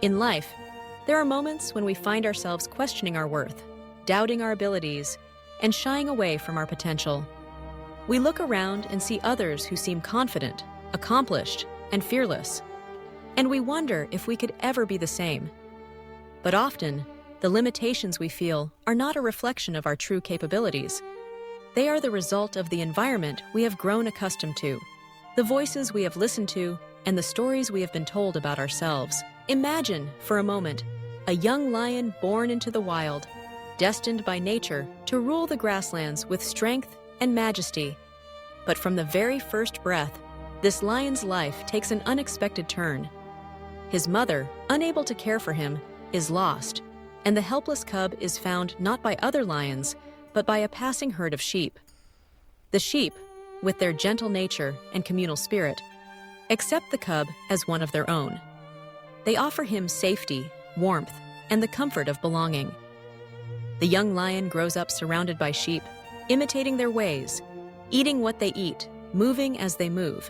In life, there are moments when we find ourselves questioning our worth, doubting our abilities, and shying away from our potential. We look around and see others who seem confident, accomplished, and fearless, and we wonder if we could ever be the same. But often, the limitations we feel are not a reflection of our true capabilities. They are the result of the environment we have grown accustomed to, the voices we have listened to, and the stories we have been told about ourselves. Imagine, for a moment, a young lion born into the wild, destined by nature to rule the grasslands with strength and majesty. But from the very first breath, this lion's life takes an unexpected turn. His mother, unable to care for him, is lost, and the helpless cub is found not by other lions, but by a passing herd of sheep. The sheep, with their gentle nature and communal spirit, accept the cub as one of their own. They offer him safety, warmth, and the comfort of belonging. The young lion grows up surrounded by sheep, imitating their ways, eating what they eat, moving as they move,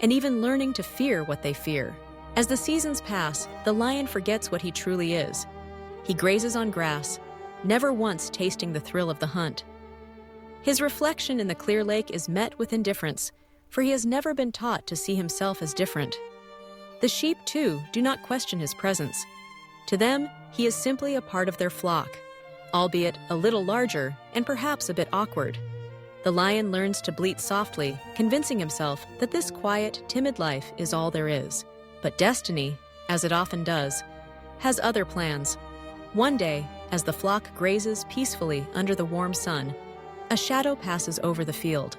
and even learning to fear what they fear. As the seasons pass, the lion forgets what he truly is. He grazes on grass, never once tasting the thrill of the hunt. His reflection in the clear lake is met with indifference, for he has never been taught to see himself as different. The sheep, too, do not question his presence. To them, he is simply a part of their flock, albeit a little larger and perhaps a bit awkward. The lion learns to bleat softly, convincing himself that this quiet, timid life is all there is. But destiny, as it often does, has other plans. One day, as the flock grazes peacefully under the warm sun, a shadow passes over the field.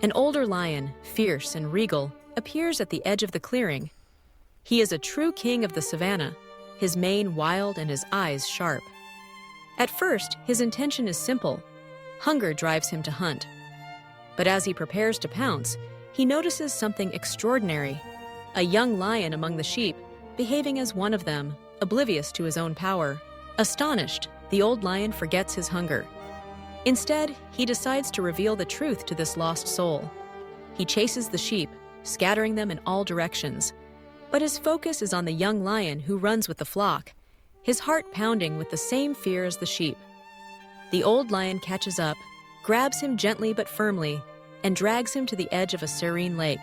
An older lion, fierce and regal, appears at the edge of the clearing. He is a true king of the savannah, his mane wild and his eyes sharp. At first, his intention is simple. Hunger drives him to hunt. But as he prepares to pounce, he notices something extraordinary. A young lion among the sheep, behaving as one of them, oblivious to his own power. Astonished, the old lion forgets his hunger. Instead, he decides to reveal the truth to this lost soul. He chases the sheep, scattering them in all directions. But his focus is on the young lion who runs with the flock, his heart pounding with the same fear as the sheep. The old lion catches up, grabs him gently but firmly, and drags him to the edge of a serene lake.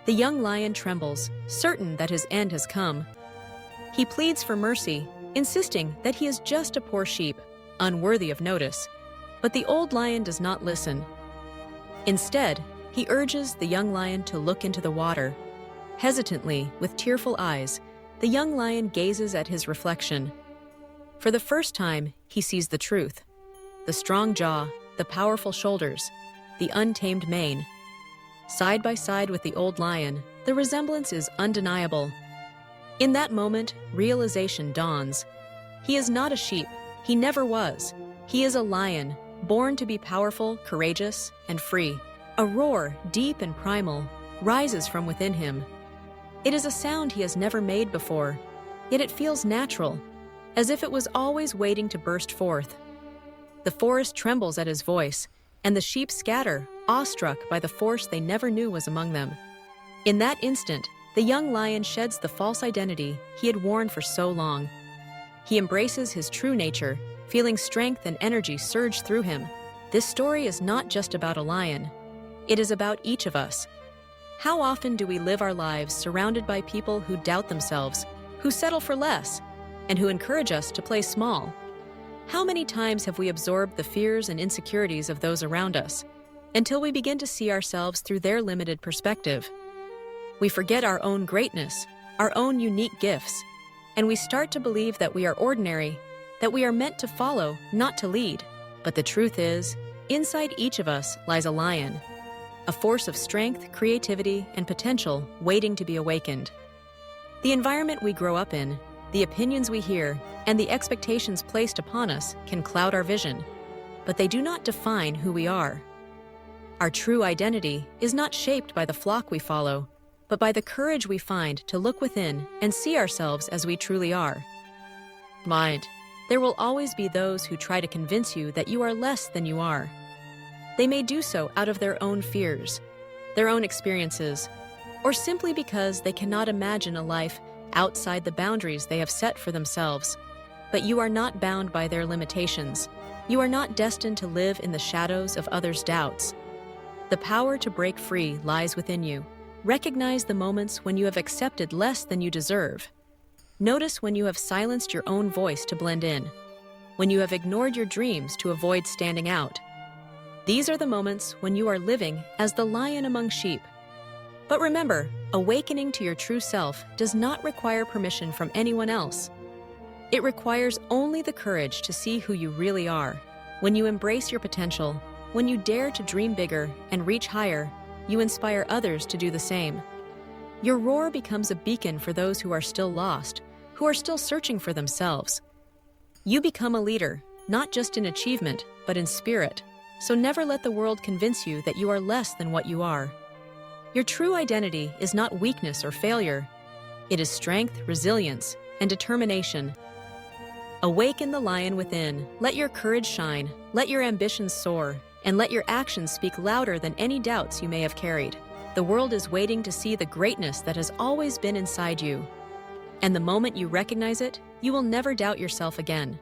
The young lion trembles, certain that his end has come. He pleads for mercy, insisting that he is just a poor sheep, unworthy of notice. But the old lion does not listen. Instead, he urges the young lion to look into the water. Hesitantly, with tearful eyes, the young lion gazes at his reflection. For the first time, he sees the truth. The strong jaw, the powerful shoulders, the untamed mane. Side by side with the old lion, the resemblance is undeniable. In that moment, realization dawns. He is not a sheep. He never was. He is a lion, born to be powerful, courageous, and free. A roar, deep and primal, rises from within him. It is a sound he has never made before, yet it feels natural, as if it was always waiting to burst forth. The forest trembles at his voice, and the sheep scatter, awestruck by the force they never knew was among them. In that instant, the young lion sheds the false identity he had worn for so long. He embraces his true nature, feeling strength and energy surge through him. This story is not just about a lion. It is about each of us. How often do we live our lives surrounded by people who doubt themselves, who settle for less, and who encourage us to play small? How many times have we absorbed the fears and insecurities of those around us, until we begin to see ourselves through their limited perspective? We forget our own greatness, our own unique gifts, and we start to believe that we are ordinary, that we are meant to follow, not to lead. But the truth is, inside each of us lies a lion, a force of strength, creativity, and potential waiting to be awakened. The environment we grow up in, the opinions we hear, and the expectations placed upon us can cloud our vision, but they do not define who we are. Our true identity is not shaped by the flock we follow, but by the courage we find to look within and see ourselves as we truly are. Mind, there will always be those who try to convince you that you are less than you are. They may do so out of their own fears, their own experiences, or simply because they cannot imagine a life outside the boundaries they have set for themselves. But you are not bound by their limitations. You are not destined to live in the shadows of others' doubts. The power to break free lies within you. Recognize the moments when you have accepted less than you deserve. Notice when you have silenced your own voice to blend in, when you have ignored your dreams to avoid standing out. These are the moments when you are living as the lion among sheep. But remember, awakening to your true self does not require permission from anyone else. It requires only the courage to see who you really are. When you embrace your potential, when you dare to dream bigger and reach higher, you inspire others to do the same. Your roar becomes a beacon for those who are still lost, who are still searching for themselves. You become a leader, not just in achievement, but in spirit. So never let the world convince you that you are less than what you are. Your true identity is not weakness or failure. It is strength, resilience, and determination. Awaken the lion within. Let your courage shine, let your ambitions soar, and let your actions speak louder than any doubts you may have carried. The world is waiting to see the greatness that has always been inside you. And the moment you recognize it, you will never doubt yourself again.